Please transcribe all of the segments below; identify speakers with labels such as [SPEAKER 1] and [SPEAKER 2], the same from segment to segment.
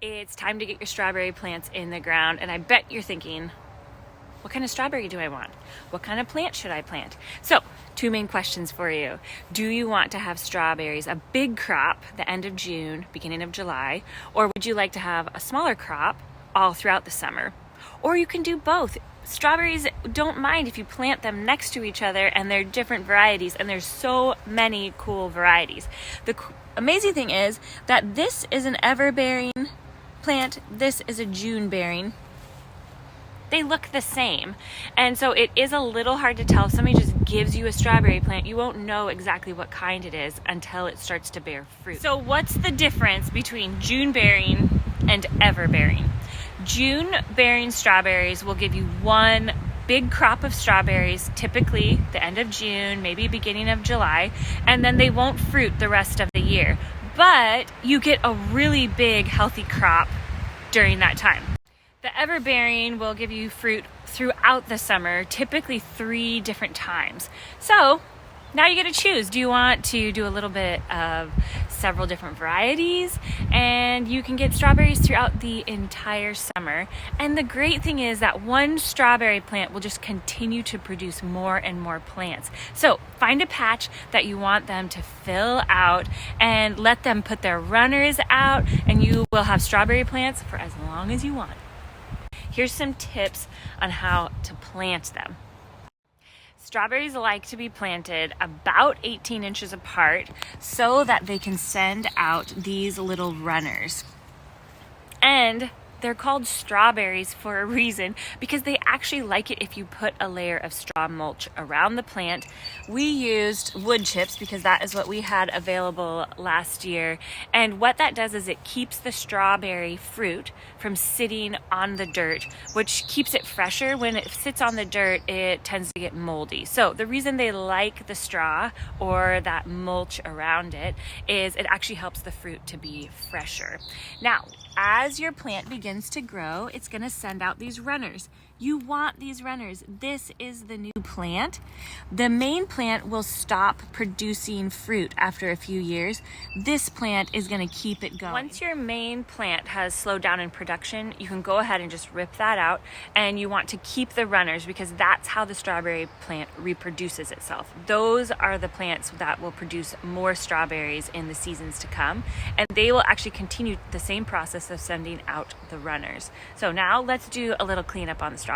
[SPEAKER 1] It's time to get your strawberry plants in the ground, and I bet you're thinking, what kind of strawberry do I want? What kind of plant should I plant? So, two main questions for you. Do you want to have strawberries, a big crop, the end of June, beginning of July, or would you like to have a smaller crop all throughout the summer? Or you can do both. Strawberries don't mind if you plant them next to each other, and they're different varieties, and there's so many cool varieties. The amazing thing is that this is an ever-bearing plant, this is a June-bearing. They look the same, and so it is a little hard to tell. If somebody just gives you a strawberry plant, you won't know exactly what kind it is until it starts to bear fruit. So what's the difference between June-bearing and ever-bearing? June-bearing strawberries will give you one big crop of strawberries, typically the end of June, maybe beginning of July, and then they won't fruit the rest of the year. But you get a really big, healthy crop during that time. The ever-bearing will give you fruit throughout the summer, typically 3 different times. So now you get to choose. Do you want to do a little bit of several different varieties? And you can get strawberries throughout the entire summer. And the great thing is that one strawberry plant will just continue to produce more and more plants. So find a patch that you want them to fill out and let them put their runners out, and you will have strawberry plants for as long as you want. Here's some tips on how to plant them. Strawberries like to be planted about 18 inches apart so that they can send out these little runners. And they're called strawberries for a reason, because they actually like it if you put a layer of straw mulch around the plant. We used wood chips because that is what we had available last year. And what that does is it keeps the strawberry fruit from sitting on the dirt, which keeps it fresher. When it sits on the dirt, it tends to get moldy. So the reason they like the straw or that mulch around it is it actually helps the fruit to be fresher. Now, as your plant begins to grow, it's going to send out these runners. You want these runners. This is the new plant. The main plant will stop producing fruit after a few years. This plant is going to keep it going. Once your main plant has slowed down in production, you can go ahead and just rip that out, and you want to keep the runners because that's how the strawberry plant reproduces itself. Those are the plants that will produce more strawberries in the seasons to come, and they will actually continue the same process of sending out the runners. So now let's do a little cleanup on the strawberries.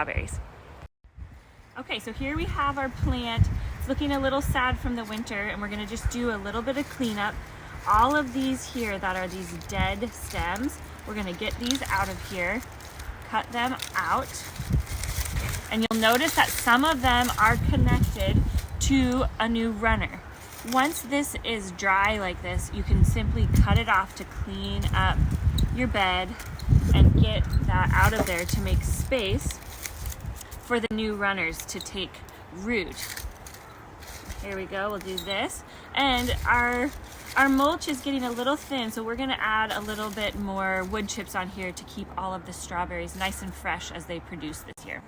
[SPEAKER 1] Okay, so here we have our plant. It's looking a little sad from the winter, and we're gonna just do a little bit of cleanup. All of these here that are these dead stems, we're gonna get these out of here, cut them out, and you'll notice that some of them are connected to a new runner. Once this is dry like this, you can simply cut it off to clean up your bed and get that out of there to make space for the new runners to take root. Here we go, we'll do this. And our mulch is getting a little thin, so we're gonna add a little bit more wood chips on here to keep all of the strawberries nice and fresh as they produce this year.